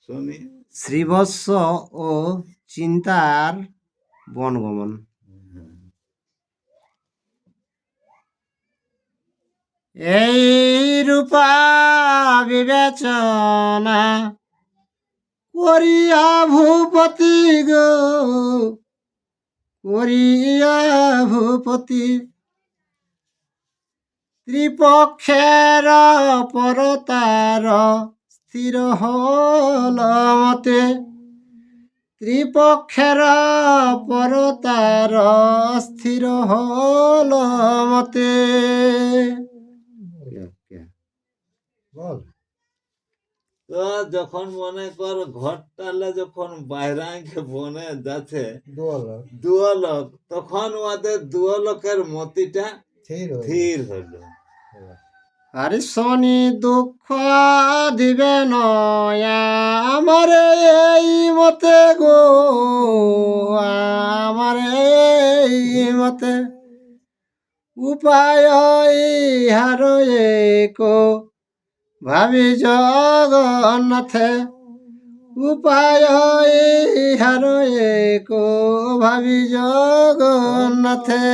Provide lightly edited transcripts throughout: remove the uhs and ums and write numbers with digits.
শুনি। শ্রীবৎস ও চিন্তার বনগমন। এই রূপা বিবেচনা করিয়া ভূপতি গো, করিয়া ভূপতি ত্রিপক্ষের পরতার স্থির হল মতে, ত্রিপক্ষের পরতার স্থির হল মতে। বল। তো যখন মনে কর ঘরটালে যখন বাইরাঙ্গে বনে যাচ্ছে দুয়ালক, তখন ওদের দুয়ালকের মতিটা স্থির হলো। আরে শনি দুঃখ দিবে নয়া আমার এই মতে গো, আমার এই মতে উপায় ইহার এক ভাবি জগন্নাথে, উপায় ইহার এক ভাবি জগন্নাথে।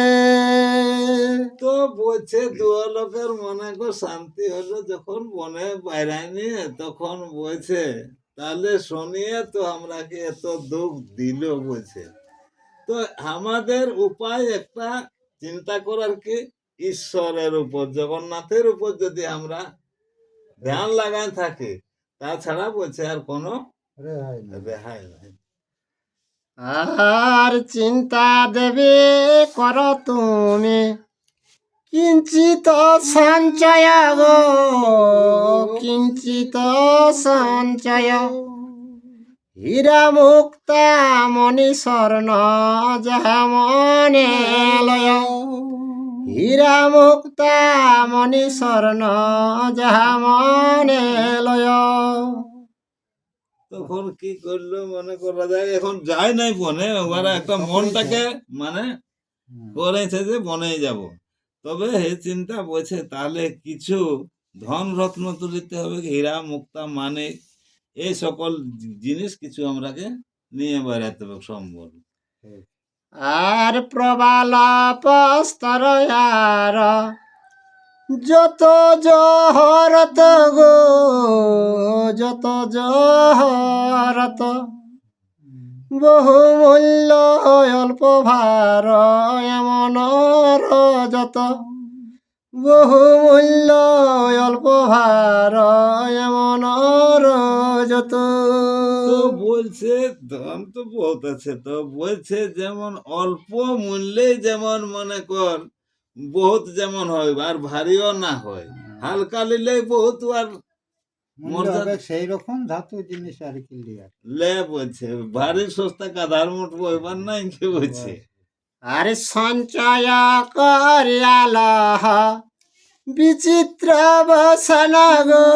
তো বলছে দুয়ালকের মনে কর শান্তি হলো যখন বনে বাইরানি, তখন বলছে তাহলে শুনিয়ে তো আমরাকে এত দুঃখ দিল বলছে। তো আমাদের উপায় একটা চিন্তা করার কি, ঈশ্বরের উপর, জগন্নাথের উপর যদি আমরা ধ্যান লাগাই থাকি, তাছাড়া বলছে আর কোনো রেহাই নাই। আর চিন্তা দেবে কর তুমি কিঞ্চিত সঞ্চয় গো, কিঞ্চিত সঞ্চয় হীরা মুক্তা মণি স্বর্ণ যাহা মনে লয়, হীরা মুক্তা মণি স্বর্ণ যাহা মনে লয়। তখন কি করলো মনে করা যায়, এখন যায় নাই বনে, ওরা একটা মনটাকে মানে করেছে যে বনে যাব। তবে এই চিন্তা বলছে তাহলে কিছু ধন রত্ন তুলিতে হবে, হীরা মুক্তা মানে এই সকল জিনিস কিছু আমরাকে নিয়ে বেড়াতে হবে সম্বল। আর প্রবাল পস্তর আর যত জহরত গো, যত জহরত বহুমূল্য অল্প ভার এমন যত, বহুমূল্য অল্প ভার এমন যত। তো বলছে দাম তো বহুত আছে, তো বলছে যেমন অল্প মূল্যে যেমন মনে কর বহুত যেমন হয়, আর ভারীও না হয়, হালকা নিলে বহুত আর মর্যাদা সেই রকম ধাতু জিনিস আর কি লে বলছে ভারী সস্তা কাধার মোট বইবার নাই কি বলছে। আরে সঞ্চয় করিয়াল বিচিত্র বসন গো,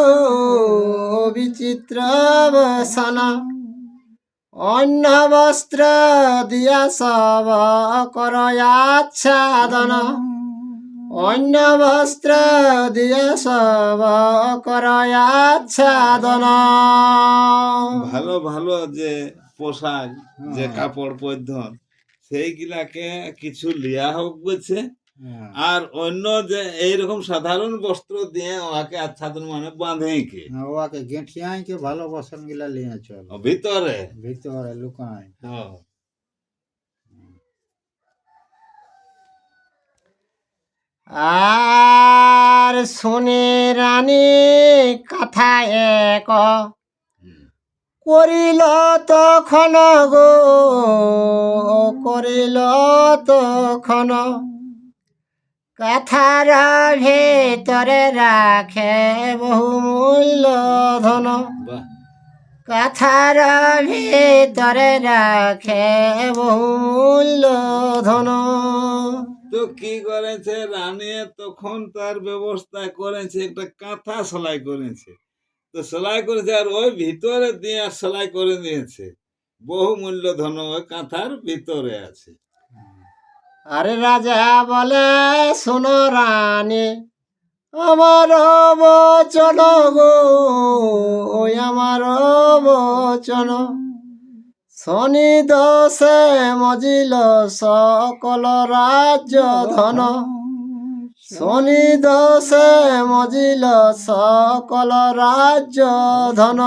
বিচিত্র বসন অন্য বস্ত্র দিয়া সব কর আচ্ছাদন, অন্য বস্ত্র দিয়া সব কর আচ্ছাদন। ভালো ভালো যে পোশাক, যে কাপড় পরিধান, সেইগুলাকে কিছু লিয়া হোক বলছে। আর অন্য যে এইরকম সাধারণ বস্ত্র দিয়ে ওকে আচ্ছাদন মানে বাঁধে কে, ওকে গেঁঠিয়াই কে ভালো বসন গিলা লিয়ে চল ভিতরে ভিতরে লুকায়। আর শুনে রানী কথা এক করিল তখন গো, করিল তখন কথার ভেতরে রাখে বহুমূল্য ধন, কথার ভেতরে রাখে বহুমূল্য ধন। তো কি করেছে রানী, তখন তার ব্যবস্থা করেছে, একটা কাঁথা সেলাই করেছে। তো সেলাই করেছে আর ওই ভিতরে দিয়ে সেলাই করে দিয়েছে, বহু মূল্য ধন ওই কাঁথার ভিতরে আছে। আরে রাজা বলে শোনো রানী আমার বচন গো, ওই আমার বচন শনি দোষে মজিল সকল রাজ্য ধন শনি দোষে মজিল সকল রাজ্য ধন।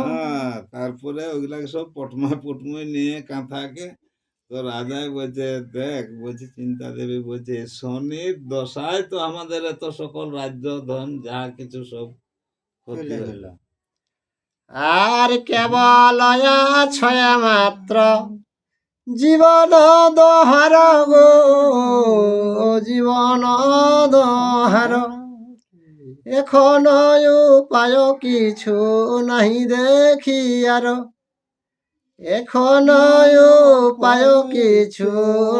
হ্যাঁ, তারপরে ওগুলাকে সব পটময় নিয়ে কাঁথাকে তো রাজাই বলছে, দেখ বলছে চিন্তা দেবী বলছে শনির দশায় তো আমাদের এত সকল রাজ্য ধন যা কিছু সব ক্ষতি চলে হলো। গেল। আর কেবল ছয় মাত্র জীবন দহার গো জীবন দহার এখন উপায় কিছু নাহি দেখি আর এখন উপায় কিছু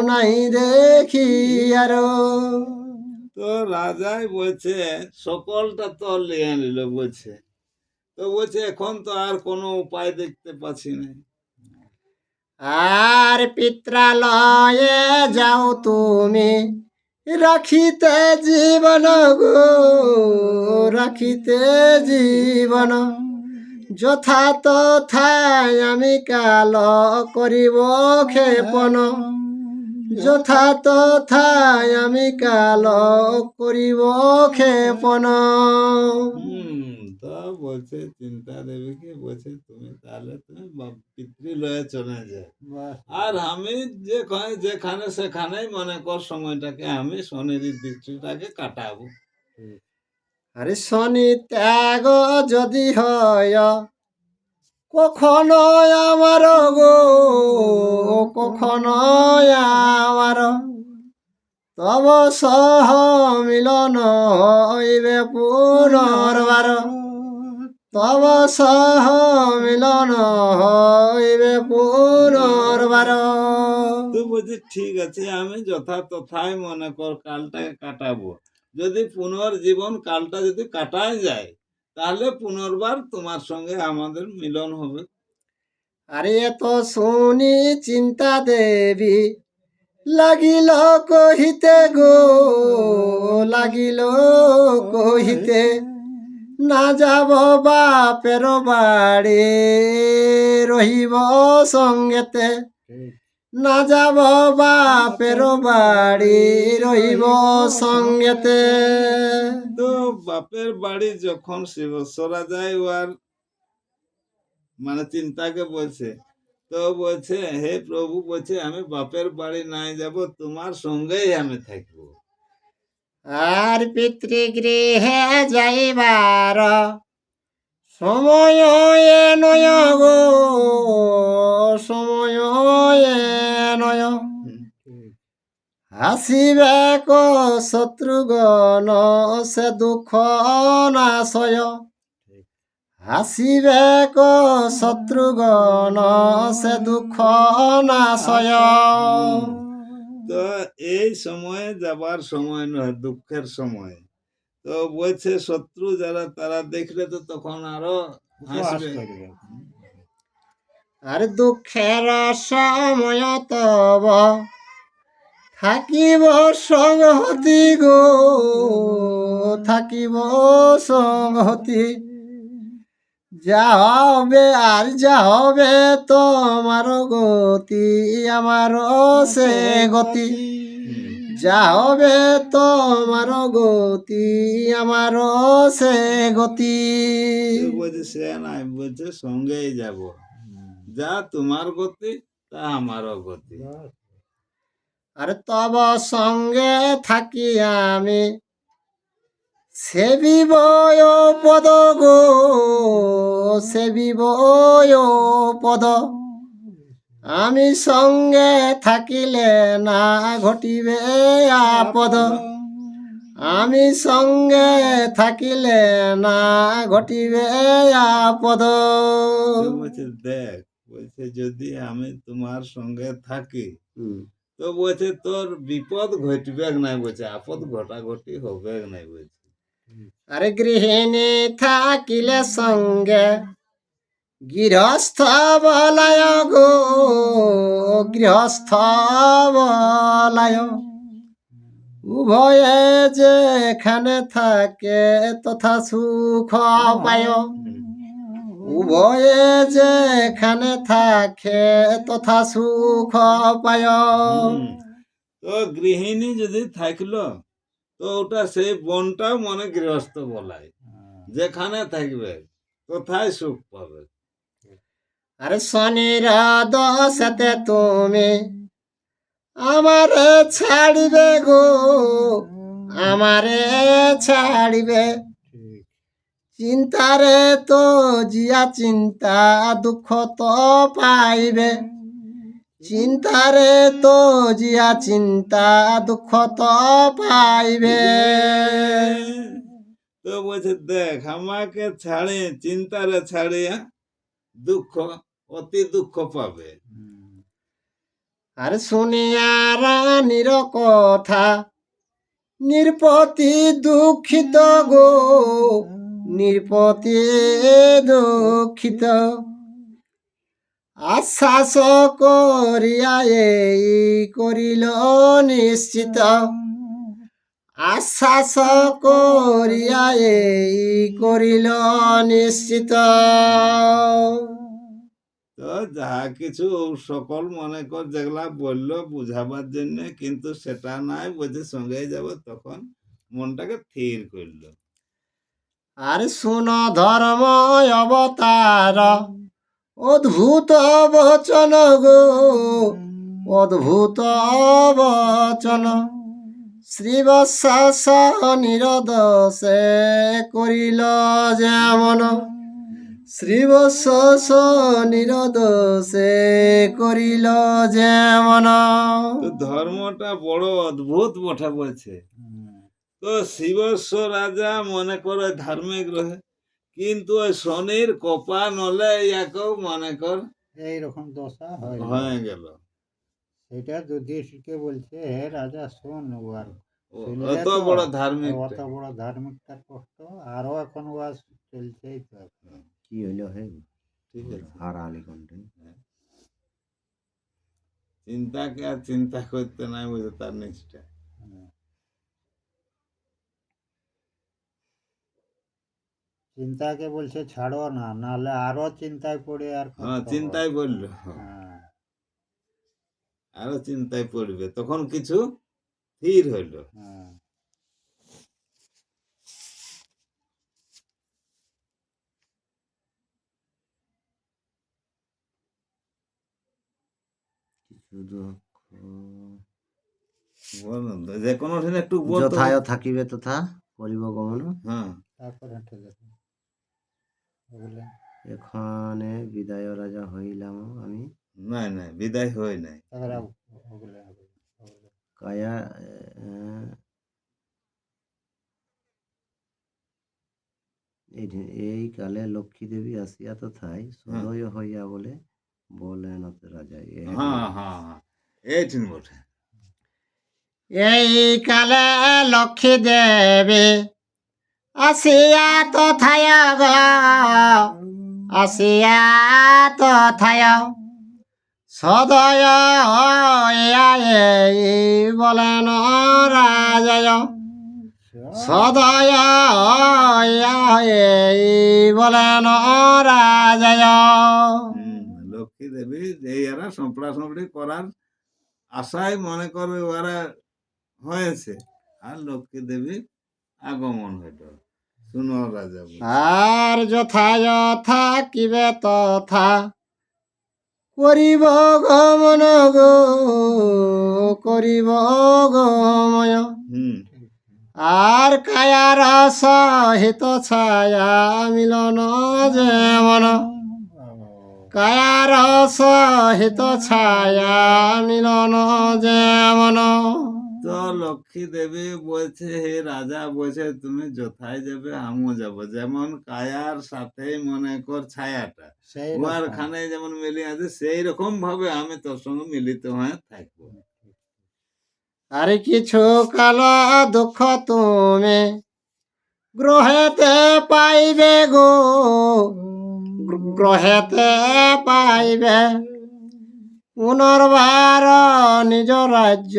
নাহি দেখি আর। তো রাজাই বলছে সকলটা তো লিয়ে নিল বলছে, তো বলছে এখন তো আর কোনো উপায় দেখতে পাচ্ছি না। আর পিত্রালয়ে যাও তুমি রাখিতে জীবন গো রাখিতে জীবন যথা তথায় আমি কাল করিব ক্ষেপণ যথা তথায় আমি কাল করিব ক্ষেপণ। তো বলছে চিন্তা দেবীকে বলছে তুমি তাহলে তুমি পিতৃলয়ে চলে যাও, বাস, আর আমি যেখানে সেখানেই মনে কর সময়টাকে আমি শনির দৃষ্টিটাকে কাটাবো। আরে শনি ত্যাগ যদি হয় কখনো আমার গো কখনো আমার তব সহ মিলন হইবে পুনর্বার তব সহ মিলন হইবে পুনর্বার। তো বলছি ঠিক আছে আমি যথা তথায় মনে কর কালটাকে কাটাবো, যদি পুনর্জীবন কালটা যদি কাটায় যায় তাহলে পুনর্বার তোমার সঙ্গে আমাদের মিলন হবে। আরে এত শুনি চিন্তা দেবী লাগিল কহিতে গো লাগিল কহিতে না যাব বাপের বাড়ি রহিব সঙ্গেতে ঠিক। না যাব বাপের বাড়ি রহিব সঙ্গেতে। তো বাপের বাড়ি যখন শিবসরা যায় ও আর মানে চিন্তাকে বলছে, তো বলছে হে প্রভু বলছে আমি বাপের বাড়ি নাই যাব, তোমার সঙ্গেই আমি থাকবো। আর পিতৃগৃহে যাইবার সময় নয় গো সময় নয় ঠিক। হাসিবে ক শত্রুগণ সে দুঃখ নাশয় হাসিবে ক শত্রুগণ সে দুঃখ নাশয়। তো এই সময়ে যাবার সময় নয়, দুঃখের সময়। তো বলছে শত্রু যারা তারা দেখলে তো তখন আরো উপহাস হাসবে। করবে। আর দুঃখের সময় তব থাকিব সংহতি গো থাকিব সংহতি যা হবে আর যা হবে তোমার গতি আমার সে গতি যা হবে তোমার গতি আমার সে গতি। তো বলছে সে নাই বলছে সঙ্গেই যাব, যা তোমার গতি তা আমারও গতি। বাস, আর তব সঙ্গে থাকি আমি সেবিব পদ গো সেবিব পদ আমি সঙ্গে থাকিলে না ঘটিবে আপদ আমি সঙ্গে থাকিলে না ঘটিবে আপদ। তো বলছে দেখ বলছে যদি আমি তোমার সঙ্গে থাকি তো বলছে তোর বিপদ ঘটবে নাই, বলছে আপদ ঘটাঘটি হবে নাই বলছে। আরে গৃহিণী থাকিলে সঙ্গে গৃহস্থ বলায় গো গৃহস্থ বলায় উভয়ে যেখানে থাকে তথা সুখ পায় উভয়ে যেখানে থাকে তথা সুখ পায়। হুম। তো গৃহিণী যদি থাকলো তো ওটা সেই বনটাও মনে গৃহস্থ বলাই, যেখানে থাকবে কোথায় সুখ পাবে। আরে শনির দশাতে তুমি আমারে ছাড়িবে গো, আমারে ছাড়িবে। ঠিক। চিন্তারে তো জিয়া চিন্তা দুঃখ তো পাইবে। চিন্তারে তো জিয়া চিন্তা দুঃখ তো পাইবে। তো বলছে দেখ আমাকে ছাড়ে চিন্তারে ছাড়িয়া দুঃখ, অতি দুঃখ পাবে। হুম। আর শুনিয়া রানীর কথা নির্পতি দুঃখিত গো, নির্পতি দুঃখিত। আশ্বাস করিয়া এই করিল নিশ্চিত। আশ্বাস করিয়া এই করিল নিশ্চিত। তো যাহা কিছু সকল মনে কর যেগুলা বললো বুঝাবার জন্য, কিন্তু সেটা নাই, বলছে সঙ্গে যাব, তখন মনটাকে স্থির করলো। আর শুন ধর্ম অবতার অদ্ভুত বচন গো, অদ্ভুত বচন। শ্রীবৎস নিরদশে করিল যেমন, শ্রীবৎস নিরদশে করিল যেমন। তো ধর্মটা বড় অদ্ভুত বটে বলছে। হুম। তো শিবস্ব রাজা মনে করে ধার্মিক রহে, কিন্তু ওই শনির কপা নলে ইয়াকেও মনে কর এইরকম দশা হয় হয়ে গেল। সেটা যুধিষ্ঠিরকে বলছে, হে রাজা শোন, আর শুনলে অত তো বড় ধার্মিক, অত বড় ধার্মিকতার কষ্ট আরো এখন ওয়াজ চলছেই তো এখন। কি হইল হে, ঠিক আছে। হারালি কন্টে। চিন্তাকে আর চিন্তা করতে নাই, বুঝে তার নিষ্ঠা। হুম। চিন্তাকে বলছে ছাড়ো না, নাহলে আরো চিন্তায় পড়ে আর হ্যাঁ, কষ্ট হবে। চিন্তায় বললো, হ্যাঁ। আরো চিন্তায় পড়বে, তখন কিছু স্থির হইল। হ্যাঁ। বলুন তো, যে কোনো দিন একটু বলতো। যথায় থাকিবে তথা করিব গমন। হ্যাঁ, তারপর হেঁটে দেখুন বললেন, এখানে বিদায় রাজা হইলাম আমি, নাই নাই বিদায় হয় নাই। তারপরে ওগুলো কায়া এই কালে লক্ষ্মী দেবী আসিয়া তথায় সদয় হইয়া বলে বলেন রাজা। হ্যাঁ হ্যাঁ হ্যাঁ, এইঠিন বটে। এই কালে লক্ষ্মী দেবী আসিয়া তথায় গ, আসিয়া তথায় সদয় হইয়া এই বলেন রাজয়। সদয় হইয়া এই বলেন রাজয়। লক্ষ্মী দেবী এই এরা সম্পড়া সম্পড়ি করার আশায় মনে করবে ওরা হয়েছে, আর লক্ষ্মী দেবী আগমন হইল। শুনো রাজা বলছে, আর যথায় থাকিবে তথা করিব গমন গো, করিব গময়। আর কায়ার সহিত ছায়া মিলন যেমন, কায়ার সহিত ছায়া মিলন যেমন। তো লক্ষ্মী দেবী বলছে, হে রাজা বলছে তুমি যথায় যাবে আমিও যাব, যেমন কায়ার সাথে মনে কর ছায়াটা উহার খানে যেমন মিলে আছে, সেই রকম ভাবে আমি তোর সঙ্গে মিলিত হয়ে থাকবো। আর কিছু কাল দুঃখ তুমি গ্রহেতে পাইবে গো, গ্রহেতে পাইবে। পুনর্বার নিজ রাজ্য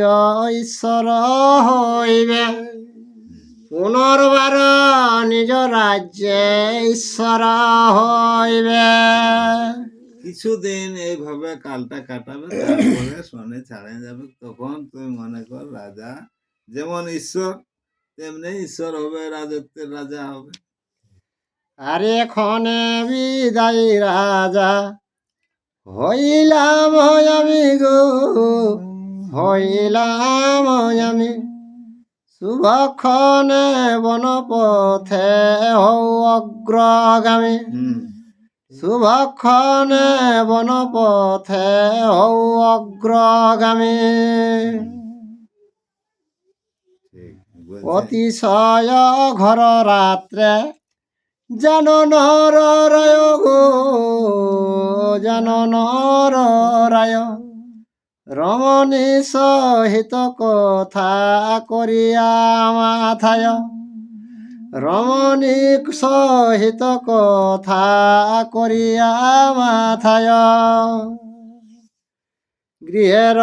ঈশ্বর হইবে। পুনর্বার নিজ রাজ্যে ঈশ্বর হইবে। কিছুদিন এইভাবে কালটা কাটাবে, তারপরে শনি ছাড়ে যাবে। তখন তুই মনে কর রাজা, যেমন ঈশ্বর তেমনি ঈশ্বর হবে, রাজত্বের রাজা হবে। আর এখনে বিদায় রাজা হইলাম আমি গো, হইলাম আমি। শুভক্ষণে বনপথে হও অগ্রগামী। শুভক্ষণে বনপথে হও অগ্রগামী। ঠিক বলছে। অতিশয় ঘর রাত্রে যেন নর রায় গো, যেন নর রায়। রমণী সহিত কথা করিয়া মাথায়, রমণী সহিত কথা করিয়া মাথায়। গৃহের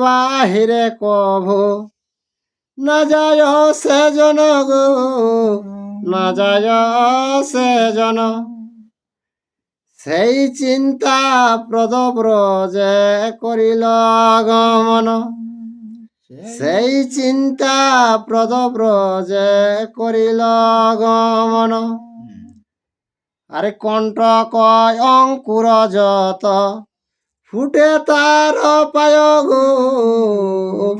বাহিরে কভু না যায় সে জন গো, না যায় সে জন। সেই চিন্তা প্রদ ব্রজে করিল গমন, সেই চিন্তা প্রদ ব্রজে করিল গমন। আরে কণ্টক অঙ্কুর যত ফুটে তার পায় গো,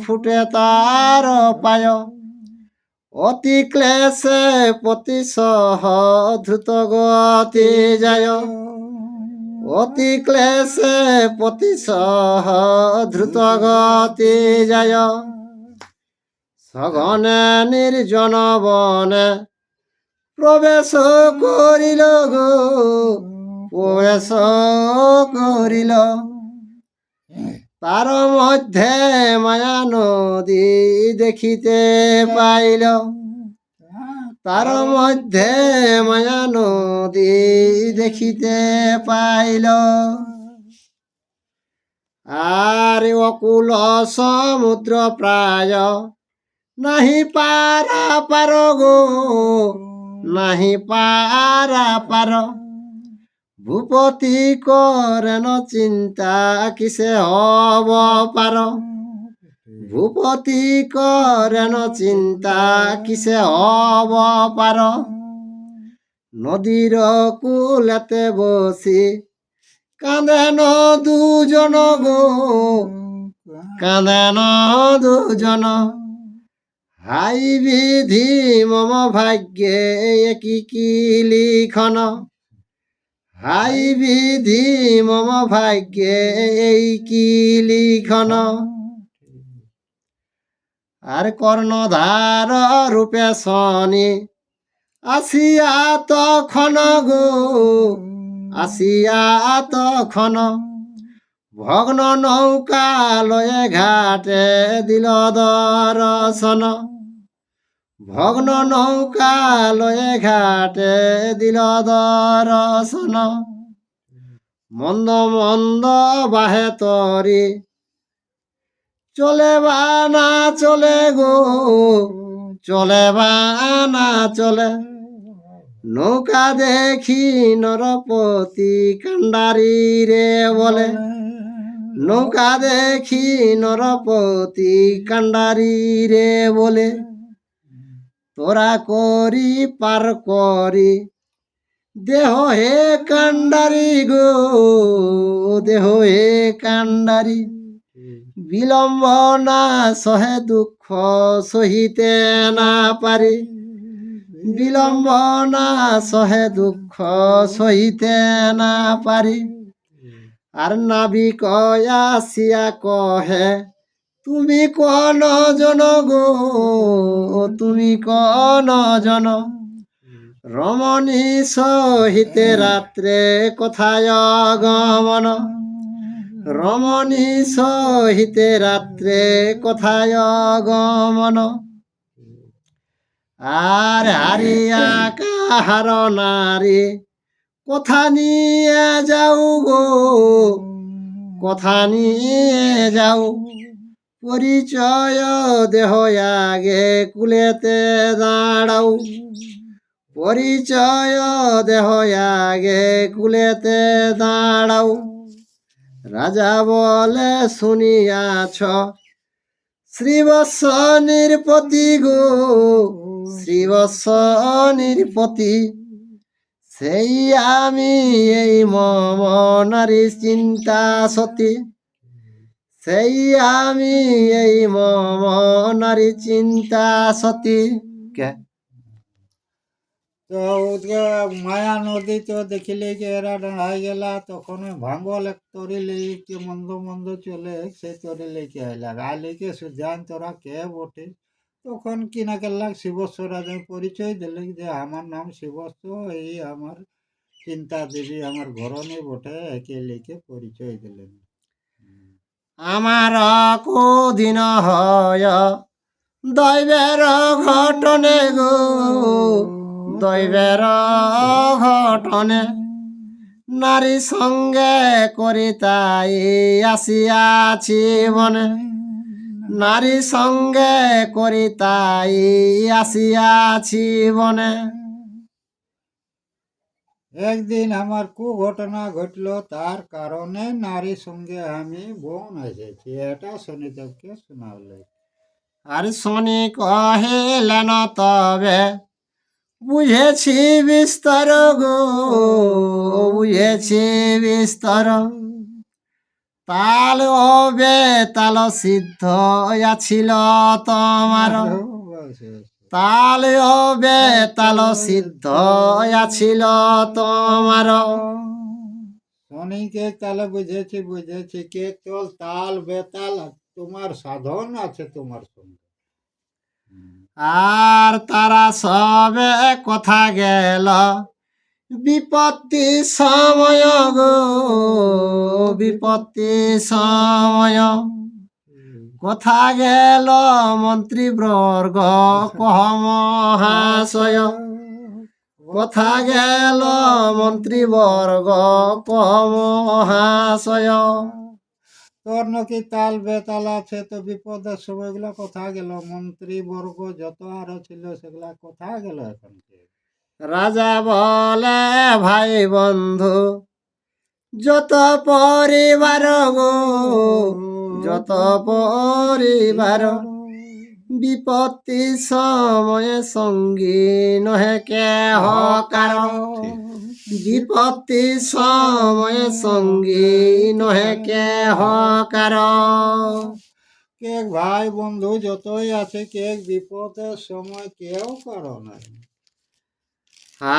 ফুটে তার পায়। অতি ক্লেশে পতি সহ দ্রুত গতি যায়, অতি ক্লেশে পতি সহ দ্রুত গতি যায়। সঘনে নির্জন বনে প্রবেশ করিল গো, প্রবেশ করিল। তার মধ্যে মায়া নদী দেখিতে পাইল, তার মধ্যে মায়া নদী দেখিতে পাইল। আর অকুল সমুদ্র প্রায় নাহি পারা পার গো, নাহি পারা পার। ভূপতি করেন চিন্তা কিসে হব পার, ভূপতি করেন চিন্তা কিসে হব পার। নদীর কূলেতে বসি কাঁদেন দুজন গো, কাঁদেন দুজন। হাই বিধি মম ভাগ্যে কি কি লিখন, হাই বিধি মম ভাগ্যে এই কি লিখন। আর কর্ণধার রূপে শনি আসিয়া তখন গো, আসিয়া তখন। ভগ্ন নৌকা লয়ে ঘাটে দিল দর্শন, ভগ্ন নৌকা লয়ে ঘাটে দিল দর্শন। মন্দ মন্দ বাহে তরি চলে বা না চলে গো, চলে বা না চলে। নৌকা দেখি নরপতি কান্ডারি রে বলে, নৌকা দেখি নরপতি কান্ডারি রে বলে। তোরা করি পার করি দেহ হে কান্ডারি গো, দেহ হে কান্ডারি। বিলম্ব না সহে দুঃখ সহিতে না পারি, বিলম্ব না সহে দুঃখ সহিতে না পারি। আর নাবিক আসিয়া কহে তুমি কোন জন গো, তুমি কোন জন। রমণী সহিতে রাত্রে কোথায় গমন, রমণী সহিতে রাত্রে কোথায় গমন। আর হারিয়া কাহার নারী কথা নিয়ে যাও গো, কথা নিয়ে যাও। পরিচয় দেহ আগে কুলেতে দাঁড়াও, পরিচয় দেহ আগে কুলেতে দাঁড়াও। রাজা বলে শুনিয়াছ শ্রীবৎস নিরপতি গো, শ্রীবৎস নিরপতি, সেই আমি এই মম নারী চিন্তা সতী, সেই আমি এই মম নারী চিন্তা সতী। কে তো ওদিকে মায়া নদী তো দেখিলে যে এরা দাঁড়াই গেলা, তখন ওই ভাঙ্গল এক তরি লেগে মন্দ মন্দ চলে, সেই তরি লেগে আইলা, আইলেকে সুজান তোরা কে বটে। তখন কিনা করলাক শিবস্ব রাজা পরিচয় দিলে যে আমার নাম শিবস্ব, এই আমার চিন্তা দেবী আমার ঘরণী বটে, একে লিখে পরিচয় দিলেন। আমার কোদিন হয় দৈবের ঘটনে গো, দৈবের ঘটনে, নারী সঙ্গে করি তাই আসিয়াছি বনে, নারী সঙ্গে করি তাই আসিয়াছি বনে। একদিন আমার ঘটনা ঘটলো, তার কারণে নারী সঙ্গে আমি বন এসেছি, এটা শনিদেবকে শোনালে। আর শনি কহিলেন তবে বুঝেছি বিস্তর গো, বুঝেছি বিস্তর, তাল ও বেতাল সিদ্ধ আছিল তোমার, তাল ও বেতাল সিদ্ধ আছিল তোমার। শনিকে তাহলে বুঝেছি, বুঝেছি কে চল তাল বেতাল তোমার সাধন আছে তোমার সঙ্গে। আর তারা সবে কথা গেল বিপত্তি সময় গো, বিপত্তি সময়, কথা গেল মন্ত্রীবর্গ কহ মহাশয়, কথা গেল মন্ত্রীবর্গ কহ মহাশয়। তোর নাকি তাল বেতাল আছে, তো বিপদের সময়গুলো কথা গেল, মন্ত্রী বর্গ যত আরো ছিল সেগুলা কথা গেল এখন। রাজা বলে ভাই বন্ধু যত পরিবার গো, যত পরিবার, বিপত্তি সময়ে সঙ্গী নহে কেহ কারণ, বিপত্তি সময়ে সঙ্গী নহে কেহ কারণ। কে ভাই বন্ধু যতই আছে, কে বিপদের সময় কেউ কারো নাই।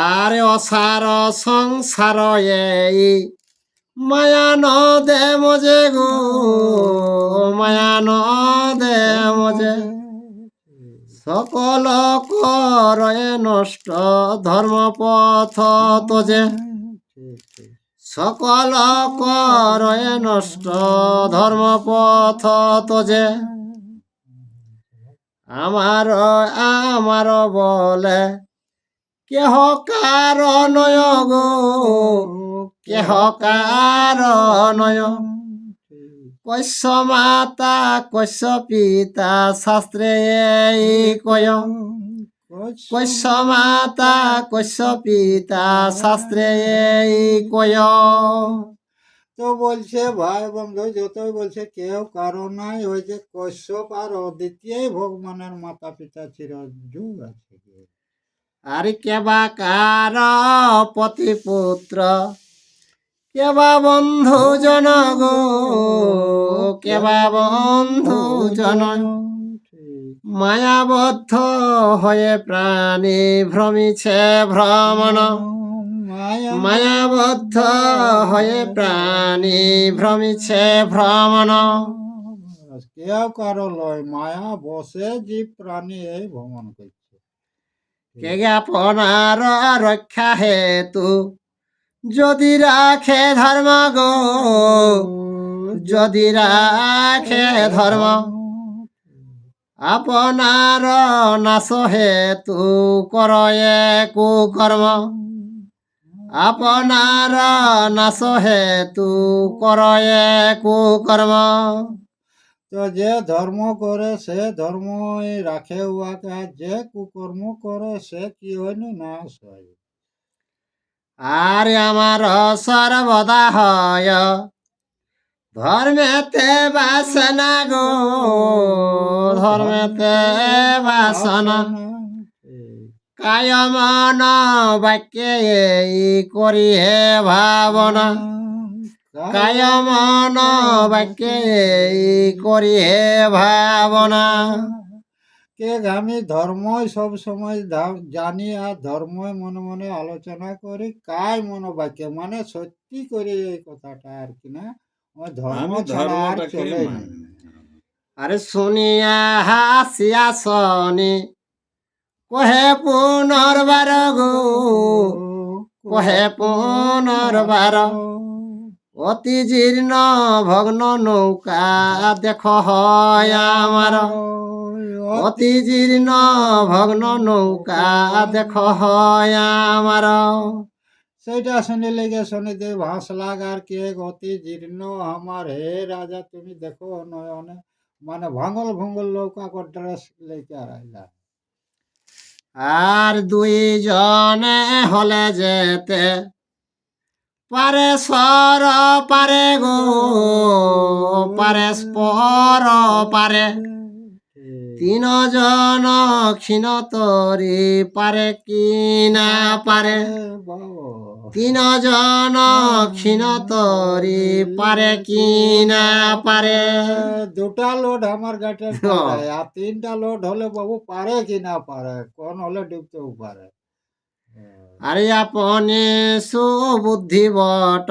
আর অসার সংসার এই মায়া নদে মজে গো, মায়া নদে মজে, সকল করে নষ্ট ধর্ম পথ তোজে, সকল করে নষ্ট ধর্ম পথ তোজে। আমার আমার বলে কেহ কারণয় গো, কেহ কারণয়, কৈশ্য মাতা কৈশ্য পিতা শাস্ত্রে এই কয়, কৈশ্য মাতা কৈশ্য পিতা শাস্ত্রে এই কয়। তো বলছে ভাই বন্ধু যতই বলছে কেউ কারো নাই, ওই যে কশ্যপ আর অদ্বিতীয় ভগবানের মাতা পিতা চিরযুগ আছে। আর কেবা কার পতি পুত্র, কেবা বন্ধু জন গো, কেবা বন্ধু জন, মায়াবদ্ধ হয়ে প্রাণী ভ্রমিছে ভ্রমণ, মায়াবদ্ধ হয়ে প্রাণী ভ্রমিছে ভ্রমণ। কেউ কারো লয়, মায়া বসে জীব প্রাণী এই ভ্রমণ করছে। কে আপনার রক্ষা হেতু যদি রাখে ধর্ম গো, যদি রাখে ধর্ম, আপনার নাশ হেতু করয়ে কুকর্ম, আপনার নাশ হেতু করয়ে কুকর্ম। তো যে ধর্ম করে সে ধর্মই রাখে উহাকে, আর যে কুকর্ম করে সে কি হয়নি নাশ হয়। আর আমার সর্বদা হয় ধর্মেতে বাসনা গো, ধর্মেতে বাসনা কায় মন বাক্যে এই করি হে ভাবনা, কায় মন বাক্যে এই করি হে ভাবনা। কে আমি ধর্মই সব সময় জানি, আর ধর্মই মনে মনে আলোচনা করি, কায় মনোবাক্যে মানে সত্যি করি এই কথাটা আর কি না, ওই ধর্ম আমি ছাড়া আর ধর্মটাকে চলে মানি। আরে শুনিয়া হাসিয়া শনি কহে পুনর্বার গো, কহে পুনর্বার অতি জীর্ণ ভগ্ন নৌকা দেখ হয় আমার, অতি জীর্ণ ভগ্ন নৌকা দেখ হয় আমার। সেইটা শুনে লেগে শনিদেব হাসলাগ আর কে গতি জীর্ণ আমার, হে রাজা তুমি দেখো নয়নে, মানে ভাঙল ভঙ্গল নৌকা কর ড্রেস লেকে আর আইলা। আর দুইজনে হলে যেতে পারে সর পারে গো, পারে স্পর পারে তিনজন ক্ষীণ তরি পারে কি না পারে, তিনজন ক্ষীণ তরি পারে কি না পারে। দুটা লোড আমার গাটে আর তিনটা লোড হলে বাবু পারে কি না পারে, কোন হলে ডুবতেও পারে। আরে আপনি সুবুদ্ধি বট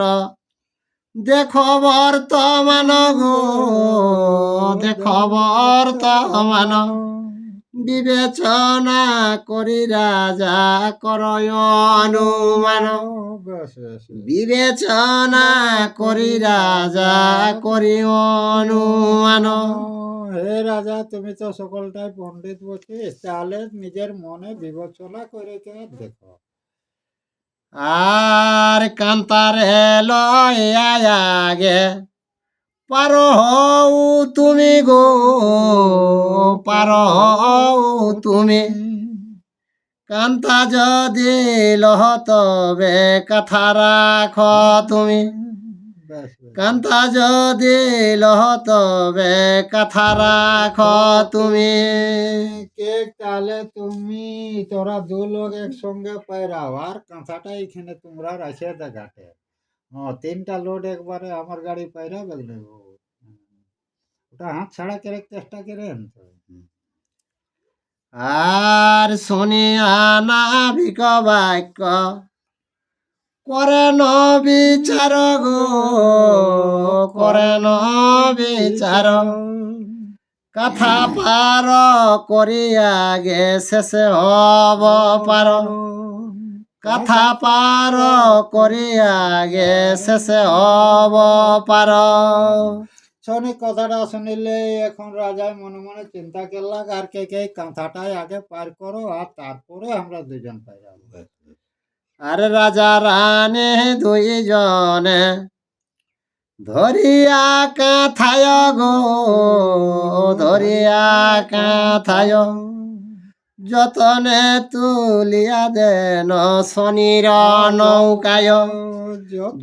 দেখো বর্তমান গো, দেখো বর্তমান বিবেচনা করি রাজা করয় অনুমান, বিবেচনা করি রাজা করি অনুমান। হে রাজা তুমি তো সকলটাই পণ্ডিত বলছিস, তাহলে নিজের মনে বিবেচনা করে কে দেখো। আর কান্তারে লইয়া আগে পারো হও তুমি গো, পারো হও তুমি কান্তা যদি লহ তবে কথা রাখ তুমি, কান্তা যদি লহ তবে কথা রাখ তুমি। কে তাহলে তুমি তোরা দু লোক একসঙ্গে পাইরাও, আর কাঁথাটা এখানে তোমরা রাখে দে ঘাটে। তিনটা লোড একবারে আমার গাড়ি পাইরা গেল, ওটা হাত ছাড়া করে চেষ্টা করেন তো। আর শুনিয়া নাবিক বাক্য করে ন বিচার গো, করে ন বিচার কথা পার করিয়া গে শেষে হব পার, কথা পার করিয়া গে শেষে হব পার। শনি কথাটা শুনিলে এখন রাজায় মনে মনে চিন্তা করলাম, আর কে কে কাঁথাটাই আগে পার করো, আর তারপরে আমরা দুজন পাইরাম। আরে রাজা রানী দুইজনে ধরিয়া কাঁথায় গো, ধরিয়া কাঁথায় যতনে তুলিয়া দেন শনির নৌকায়,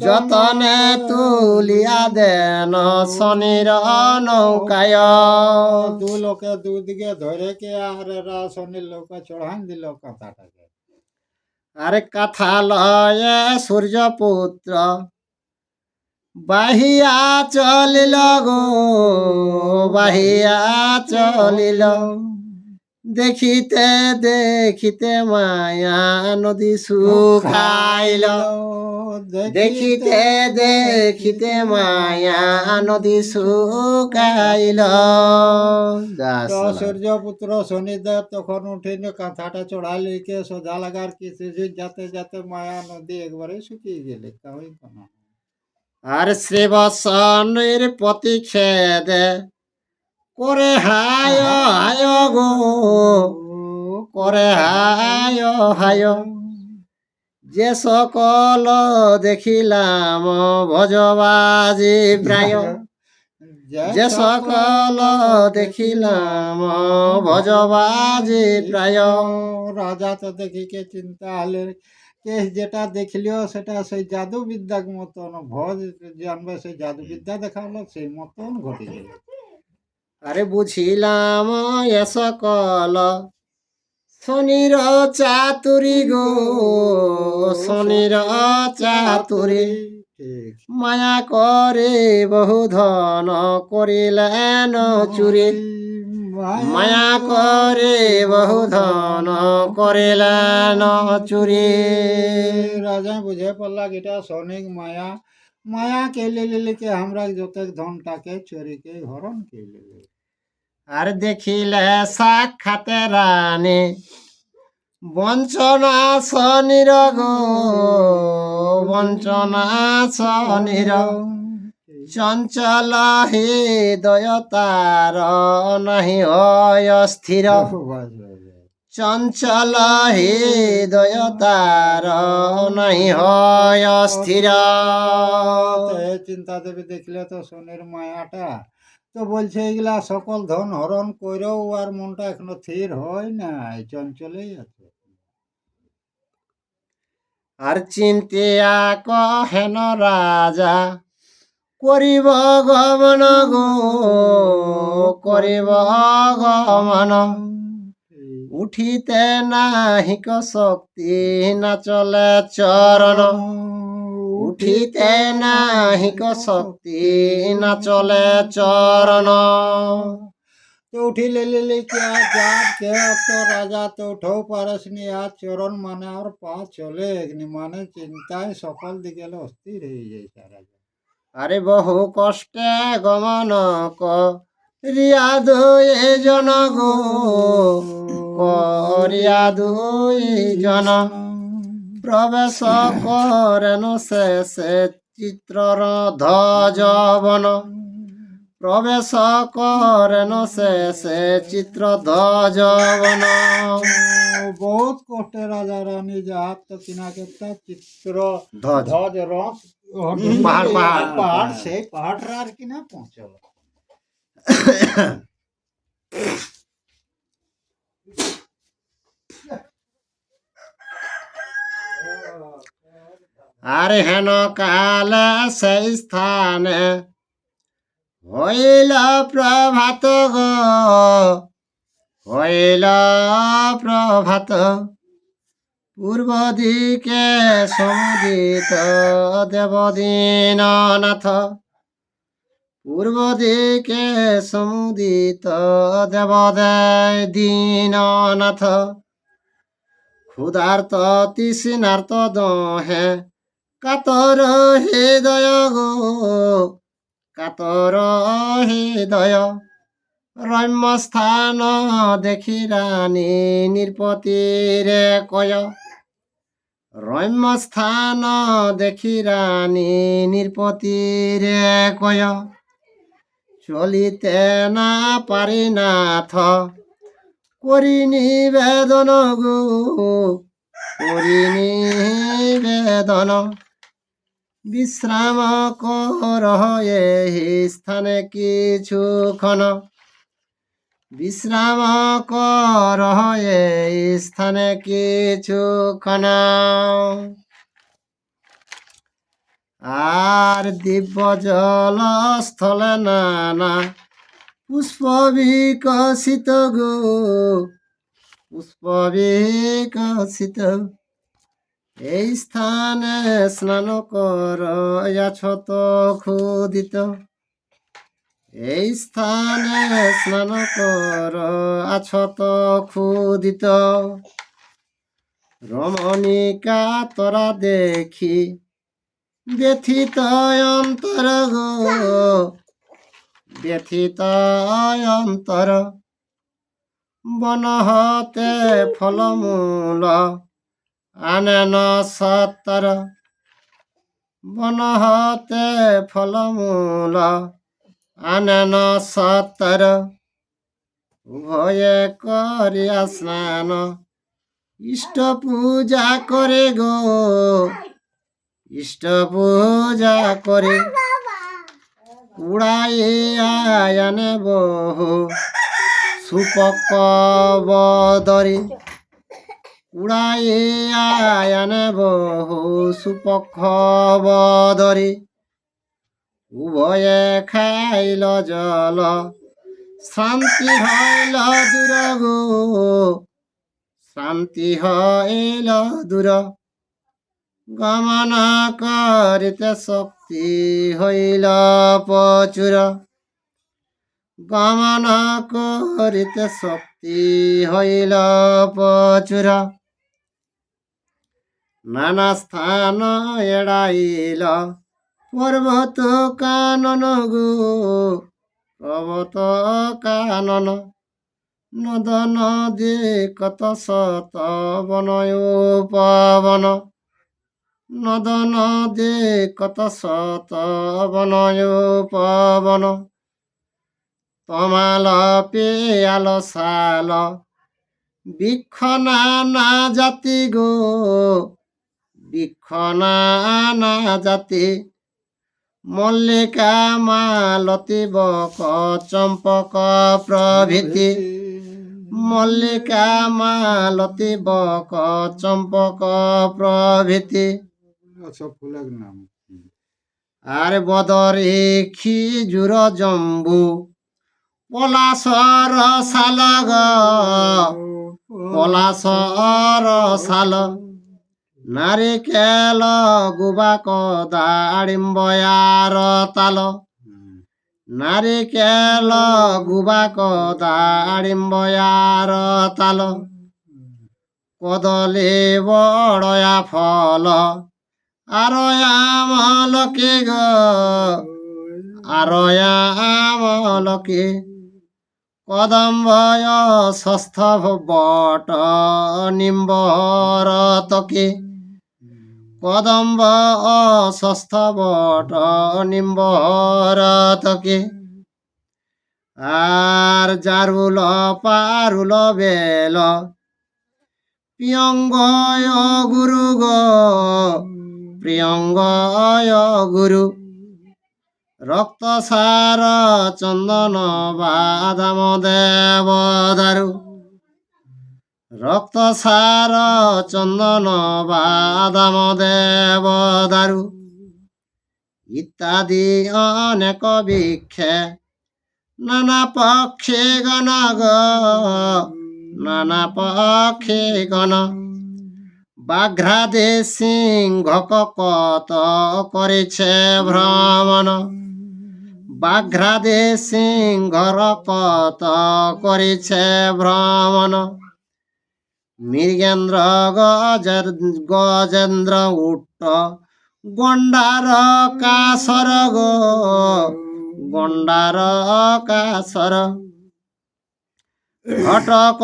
যতনে তুলিয়া দেন শনির নৌকায়। দু লোকে দুদিকে ধরে কে আর এরা শনির লোকে চড়ান দিল কাঁথাটাকে। আরে কথা লয়ে সূর্যপুত্র বাহিয়া চলিল গো, বাহিয়া চলিল দেখিতে দেখিতে মায়া নদী শুকাইল, দেখিতে দেখিতে মায়া নদী শুকাইল। তো সূর্যপুত্র শনিদেব তখন উঠিনি কাঁথাটা চড়াই লিখে সোজা লাগার কিছু যাতে যাতে মায়া নদী একবারে শুকিয়ে গেলে তাই কোনো। আর শ্রীবৎসনের প্রতিষেধে করে হায় হায় গো, করে হায় হায় যে সকল দেখিলাম ভজবাজি প্রায়, যে সকল দেখিলাম ভজবাজি প্রায়। রাজা তো দেখিকে চিন্তা হলে কে যেটা দেখলিও সেটা সেই জাদু বিদ্যার মতন ভজ জানবে সেই জাদু বিদ্যা দেখালো সেই মতন ঘটে গেল। আরে বুঝিলাম এ সকল শনির চাতুরি গো, শনির চাতুরি। ঠিক মায়া করে বহু ধন করিলেন চুরি, মায়া করে বহু ধন করিলেন চুরি। রাজা বুঝে পড়লা এটা সনিক মায়া, মায়া কে লিকে আমরা যত ধনটাকে চোরিকে হরণ কে লিলে। আর দেখিলে সাক্ষাতে রানী বঞ্চনা শনির গো, বঞ্চনা শনির। চঞ্চল হৃদয় তার নাহি হয় স্থির, চঞ্চল হৃদয় তার নাহি হয় স্থির। চিন্তা দেবী দেখলে তো শনির মায়াটা তো বলছে এগুলা সকল ধন হরণ করেও আর মনটা এখনো স্থির হয় না, চঞ্চলেই আছে। আর চিন্তিয়া কহেন রাজা করিব গমন গো, করিব গমন। উঠিতে নাহিক শক্তি না চলে চরণ, উঠিতে নাহিক শক্তি না চলে চরণ। तो उठी ले क्या जात के अब तो राजा तो उठो पारसनी आज चरण माने और पास चले अग्नि माने चिंताएं सकल दिगेल अस्थिर रही जैसा राजा। আরে বহু কষ্টে গমন করিয়া দুই জন গো, করিয়া দুই জন। প্রবেশ করেন শেষে চিত্রর ধ্বজবন, প্রবেশ করেন শেষে চিত্র ধ্বজবন। बहुत कष्टे राजा रानी जात तो किना के चित्र ধ্বজ ध्वज रथ पहाड़- पहाड़- पहाड़ से पहाड़ रार किना पहुंचल। আর হেন কালে সেই স্থানে হইল প্রভাত গো, হইল প্রভাত। পূর্ব দিকে সমুদিত দেবদীননাথ, পূর্ব দিকে সমুদিত দেবদয় দীননাথ। ক্ষুধার্ত তৃষ্ণার্ত দহে কাতর হৃদয় গো, কাতর হৃদয়। রম্য স্থান দেখি রানী নির্পতিরে কয়, রম্য স্থান দেখি রানী নির্পতিরে কয়। চলিতে না পারি নাথ করি নিবেদন গো, করি নিবেদন। বিশ্রাম কর এই স্থানে কিছুক্ষণ, বিশ্রাম কর এই স্থানে কিছুক্ষণ। আর দিব্য জল স্থলে নানা পুষ্প বিকশিত গো, পুষ্প বিকশিত। এই স্থানে স্নান কর আছ তো ক্ষুদিত, এই স্থানে স্নান কর আছ তো ক্ষুদিত। রমণিকা তোরা দেখি ব্যথিত অন্তর গো, ব্যথিত অন্তর। বন হতে ফলমূল আনেন সত্তর, বন হতে ফলমূল আনেন সত্তর। উভয়ে করিয়া স্নান ইষ্ট পূজা করে গো, ইষ্ট পূজা করে। উড়াইয়া আনে বহু সুপক্ষ বদরে, উড়াইয়া আনে বহু সুপক্ষ বদরে, উভয়ে খাইল জল শান্তি হইল দূর গো, শান্তি হইল দূর, গমন করিতে শক্তি হইল প্রচুর, গমন করিতে শক্তি হইল প্রচুর, নানা স্থান এড়াইল পর্বত কানন গো, পর্বত কানন, নদ নদী কত শত বনয় পবন, নদ নদী কত শত বনয় পবন, তমাল পেয়াল শাল বৃক্ষ নানা জাতি গো, বৃক্ষ নানা জাতি, মল্লিকা মালতী বক চম্পক প্রভৃতি, মল্লিকা মালতী বক চম্পক প্রভৃতি, সব ফুলের নাম। আর বদরে খিজুর জম্বু পলাশর শাল গো, পলাশর শাল, নারিকেল গুবাক দাড়িম্বয়ার তাল, নারিকেল গুবাক দাড়িম্বয়ার তাল, কদলী বড়য়া ফল আরয়ামলকে গো, আরয়ামলকে, কদম্বয় ষষ্ঠ বট নিম্বরতকে, কদম্ব ষষ্ঠ বট নিম্বরতকে, আর জারুল পারুল বেল প্রিয়ঙ্গয় গুরু গো, প্রিয়ঙ্গয় গুরু, রক্ত সার চন্দন বাদাম দেবদারু, রক্ত সার চন্দন বাদাম দেবদারু, ইত্যাদি অনেক বৃক্ষে নানা পক্ষে গণ গো, নানা পক্ষে গণ, বাঘ্রাদে সিংহক কত করেছে ভ্রমণ, বাঘ্রাদে সিংহর কত করেছে ভ্রমণ, মৃগেন্দ্র গজেন্দ্র উট্ট গন্ডার কাসর গো, গন্ডার কাসর, ঘটক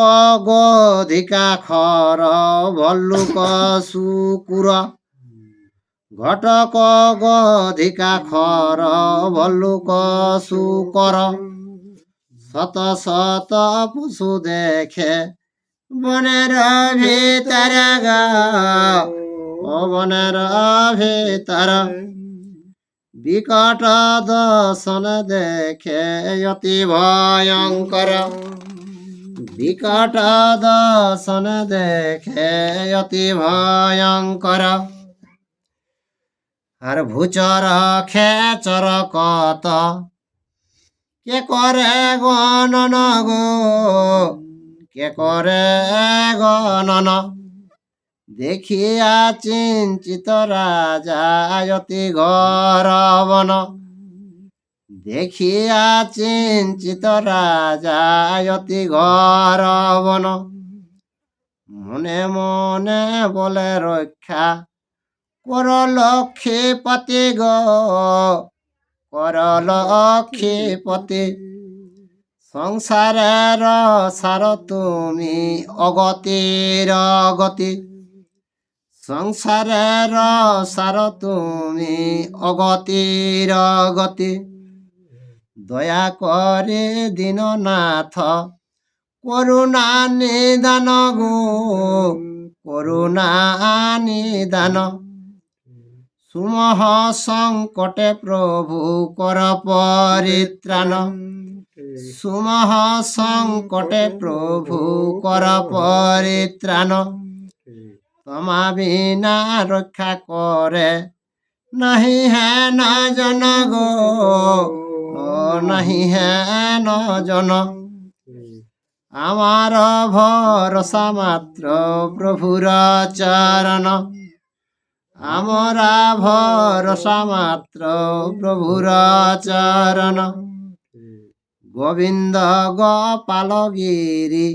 গধিকা খর ভল্লুক শুকুর, ঘটক গধিকা খর ভল্লুক শুকর, শত শত পশু দেখে বনের ভিতরে গা, ও বনের ভিতর, বিকট দর্শন দেখে অতি ভয়ঙ্কর, বিকট দর্শন দেখে অতি ভয়ঙ্কর, আর ভূচর খেচর কত কে করে গণন গো, কে করে গণন, দেখিয়া চিঞ্চিত রাজা অতি ঘর বন, দেখিয়া চিঞ্চিত রাজা অতি ঘর বন, মনে মনে বলে রক্ষা কর লক্ষ্মীপতি গো, কর লক্ষ্মীপতি, সংসারের সার তুমি অগতির গতি, সংসারের সার তুমি অগতির গতি, দয়া করে দীননাথ করুণা নিদান গো, করুণা নিদান, সুমহ সংকটে প্রভু কর পরিত্রাণ, সুমহ সংকটে প্রভু কর পরিত্রাণ। তোমা বিনা রক্ষা করে নাহি হেন জন গো, নাহি হেন জন। আমার ভরসা মাত্র প্রভুর চরণ, আমরা ভরসা মাত্র প্রভুর চরণ। গোবিন্দ গোপাল গিরি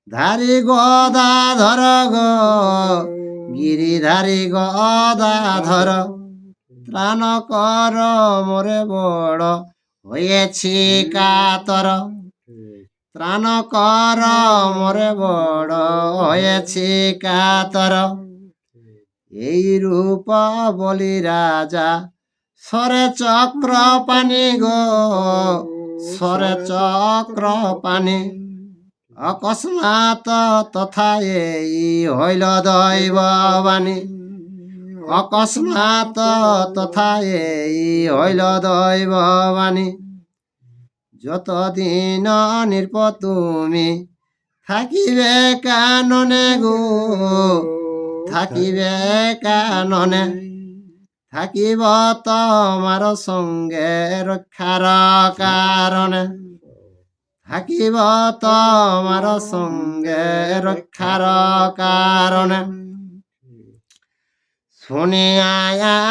ধারি গদাধর গো, গিরিধারী গদাধর। ত্রাণ কর মোরে বড় হয়েছি কাতর, ত্রাণ কর মোরে বড় হয়েছি কাতর। এই রূপ বলি রাজা সরে চক্র পানি গো, সরে চক্র পানি। অকস্মাৎ তথা এই হইল দৈববাণী, অকস্মাৎ তথা এই হইল দৈববাণী। যতদিন নির্প তুমি থাকিবে কাননে গো, থাকিবে কাননে। থাকিব তোমার সঙ্গে রক্ষার কারণে, থাকিব তোমার সঙ্গে রক্ষার কারণে। শুনিয়া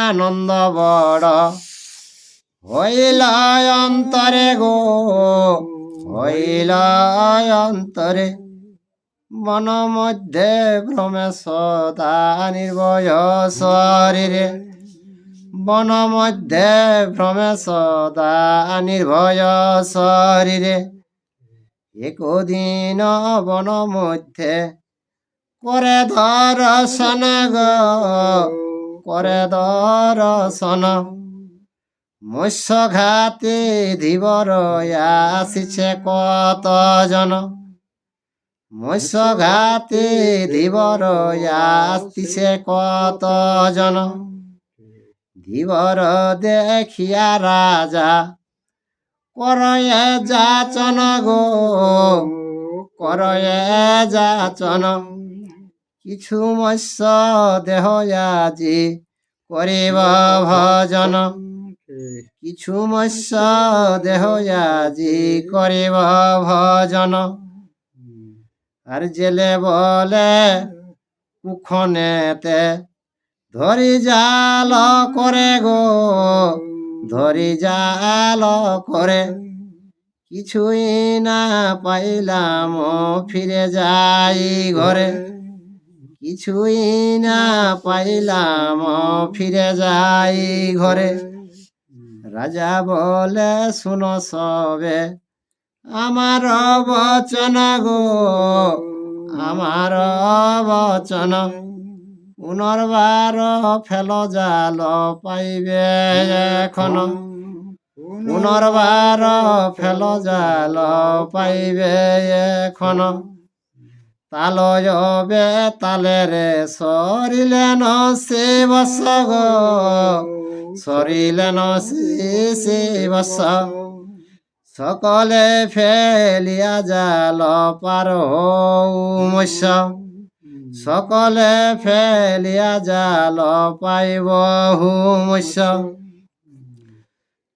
আনন্দ বড় হইল অন্তরে গো, হইল অন্তরে। মন মধ্যে ভ্রমে সদা নির্ভয় শরীরে, বন মধ্যে ভ্রমে সদা নির্ভয় শরীরে। একদিন বন মধ্যে করে দর্শন গো, করে দর্শন। মৎস্যঘাতী ধীবর আসিছে কত জন, মৎস্যঘাতী ধীবর আসিছে কত জন। ধীবর দেখিয়া রাজা করয়ে যাচন গো, করয়ে যাচন। কিছু মৎস্য দেহ আজি করিব ভজন, কিছু মৎস্য দেহ আজি করিব ভজন। আর জেলে বলে কুখনেতে ধরি জাল করে গো, ধরি জাল করে। কিছুই না পাইলাম ফিরে যাই ঘরে, কিছুই না পাইলাম ফিরে যাই ঘরে। রাজা বলে শুনো সবে আমার বচন গো, আমার বচন। পুনর্বার ফেল জাল পাইবে এখন, পুনর্বার ফেল জাল পাইবে এখন। তালবে তালেরে সরিলেন সে বস গো, সরিলেন সে বস। সকলে ফেলিয়া জাল পার হউ মৎস্য, সকলে ফেলিয়া জাল পাইব হু মৎস্য।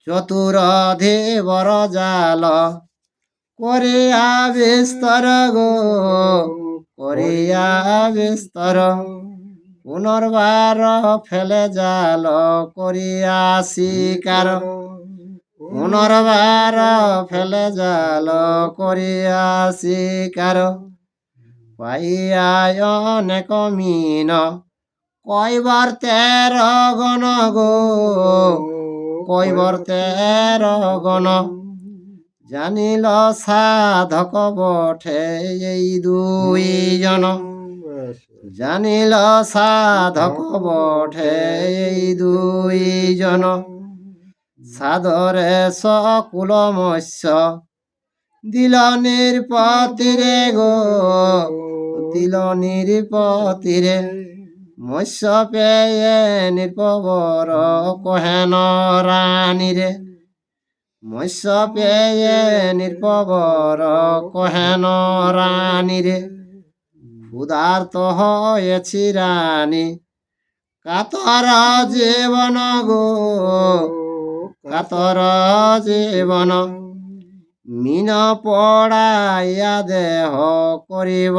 চতুরধীবর জাল করিয়া বিস্তর গো, করিয়া বিস্তর। পুনর্বার ফেলে জাল করিয়া শিকার, পুনর্বার ফেলে জাল করিয়া শিকার। পাইয়া অনেক মিন কইবার 13 গণ গো, কইবার 13 গণ। জানিল সাধক বঠে এই 2 জন, জানিল সাধক বঠে এই 2 জন। সাদরে সকুল মৎস্য দিল নির্পতিরে গো, দিল নির্পতিরে। মৎস্য পেয়ে নির্পবর কহেন রানীরে, মৎস্য পেয়ে নির্পবর কহেন রানীরে, ক্ষুধার্ত হয়েছি রানী কাতর জীবন গো, কাতর জীবন, মিন পড়াইয়া দেহ করিব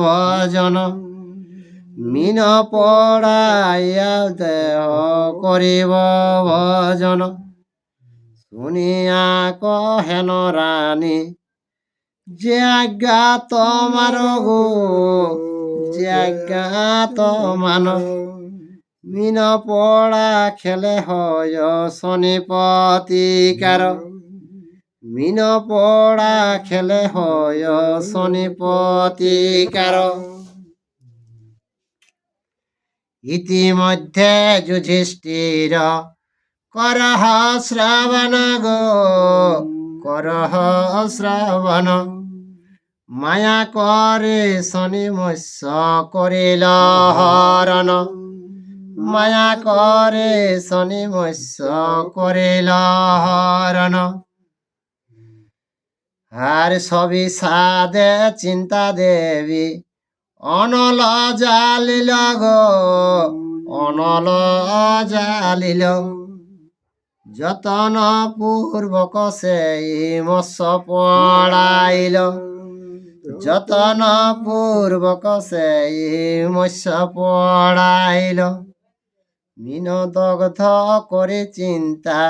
ভজন, মিন পড়াইয়া দেহ করিব ভজন। শুনিয়া কহেন রানী যে আজ্ঞা তোমার গো, যে আজ্ঞা তোমার, মিন পড়া খেলে হয় শনিপতিকার, মিন পড়া খেলে হয় শনিপতিকার। ইতিমধ্যে যুধিষ্ঠির করহ শ্রবণ গো, করহ শ্রবণ, মায়া করে শনি মৎস্য করিল হরণ, মায়া করে শনি মৎস্য করিল হরণ। আর সবই সাদে চিন্তা দেবী অনল জালিল গো, অনল জালিল, যতন পূর্বক সেই মৎস্য পড়াইল, যতন পূর্বক সেই মৎস্য পড়াইল। মিন দগ্ধ করে চিন্তা,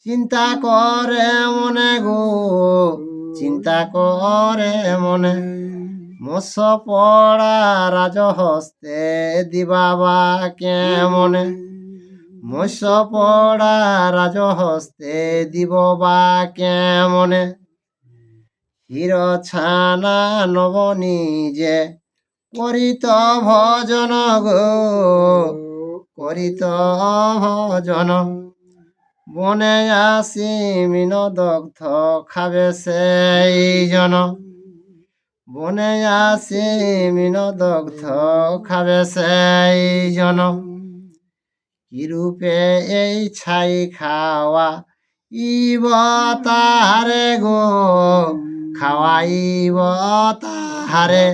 চিন্তা করে মনে গো, চিন্তা করে মনে, মৎস্য পড়া রাজহস্তে দিবাবা কেমনে, মৎস্য পড়া রাজহস্তে দিব বা কেমনে। ক্ষীর ছানা নবনীজে করিত ভজন গো, করিত ভজন, বনে আসি মিন দগ্ধ খাবে সেই জন, বনে আসি মিন দগ্ধ খাবে সেই জন। কিরূপে এই ছাই খাওয়া ইব তাহারে গো, খাওয়াইব তাহারে,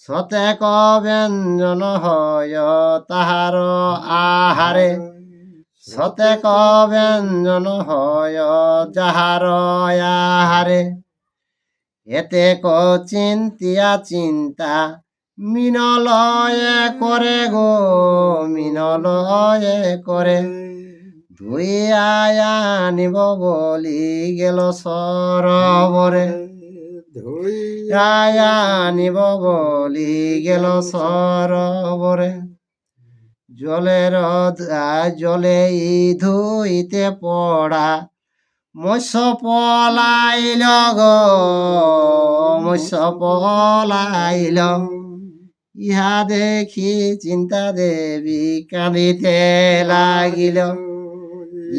শতেক ব্যঞ্জন হয় তাহার আহারে, শতেক ব্যঞ্জন হয় যাহার আহারে। এতে চিন্তিয়া চিন্তা মিনলয়ে করে গো, মিনলয়ে করে, ধুইয়া আনিব বলি গেল সরোবরে, ধুইয়া আনিব বলি গেল সরোবরে। জলের জলে ধুইতে পড়া মৎস্য পলাইল গো, মৎস্য পলাইল। ইহা দেখি চিন্তা দেবী কাঁদিতে লাগিল,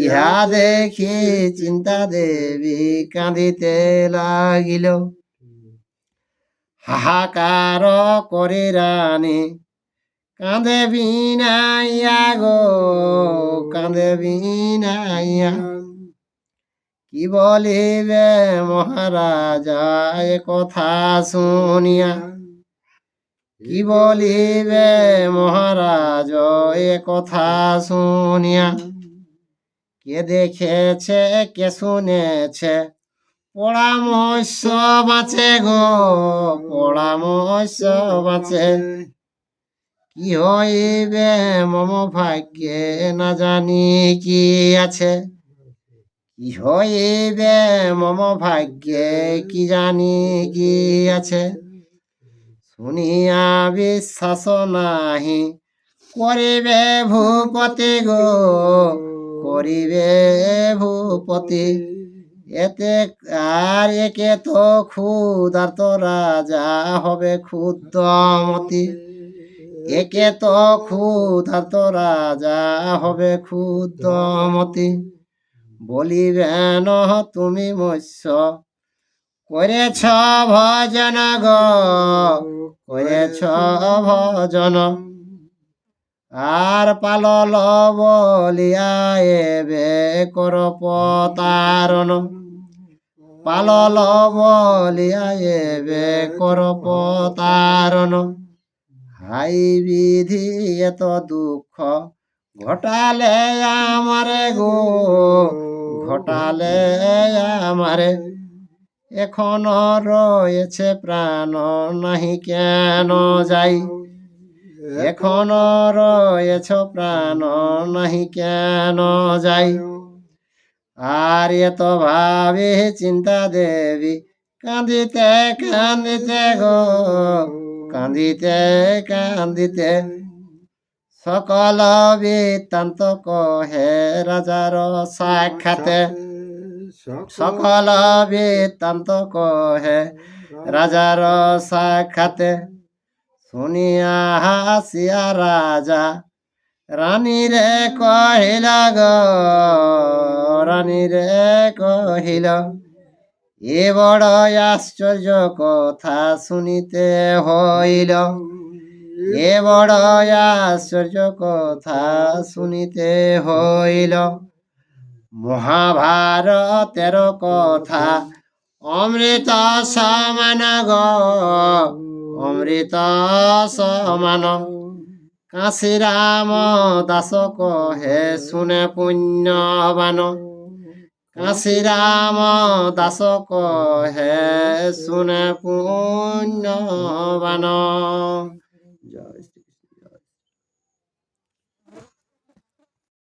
ইহা দেখি চিন্তা দেবী কাঁদিতে লাগিল। হাহাকার করে রানী কাঁদে বিনাইয়া গো, কাঁদে বিনাইয়া, কি বলিবে মহারাজা এ কথা শুনিয়া, কি বলিবে মহারাজ এ কথা শুনিয়া। কে দেখেছে কে শুনেছে পড়া মৎস্য বাঁচে গো, পড়া মৎস্য বাঁচে, কি হইবে মম ভাগ্যে না জানি কি আছে, কি হইবে মম ভাগ্যে কি জানি কি আছে। শুনিয়া বিশ্বাস নাহি করিবে ভূপতি গো, করিবে ভূপতি, এতে আর একে তো ক্ষুধার্ত রাজা হবে ক্ষুদ্রমতি, একে তো ক্ষুধার্ত রাজা হবে ক্ষুদ্রমতি। বলিবেন তুমি মৎস্য করেছ ভজন গো, করেছ ভজন, আর পালল বলিয়া এবে কর পতারণ, পালল বলিয়া এবে কর পতারণ। হাই বিধি এত দুঃখ ঘটালে আমারে গো, ঘটালে আমারে, এখনো রয়েছে প্রাণ নাহি কেন যাই, এখনো রয়েছ প্রাণ নাহি কেন যাই। আর এত ভাবে চিন্তা দেবী কান্দিতে কান্দিতে গো, কান্দিতে কান্দিতে, সকল বৃত্তান্ত কহে রাজার সাক্ষাতে, সকল বৃত্তান্ত কহে রাজার সাক্ষাতে। শুনিয়া হাসিয়া রাজা রানী রে কহিল গো, রানী রে কহিল, এ বড় আশ্চর্য কথা শুনিতে হইল, এ বড় আশ্চর্য কথা শুনিতে হইল। মহাভারতের কথা অমৃত সমান গো, অমৃত সমান। কাশী রাম দাস কহে শুনে পুণ্যবান, কাশী রাম দাস কহে শুনে পুণ্যবান।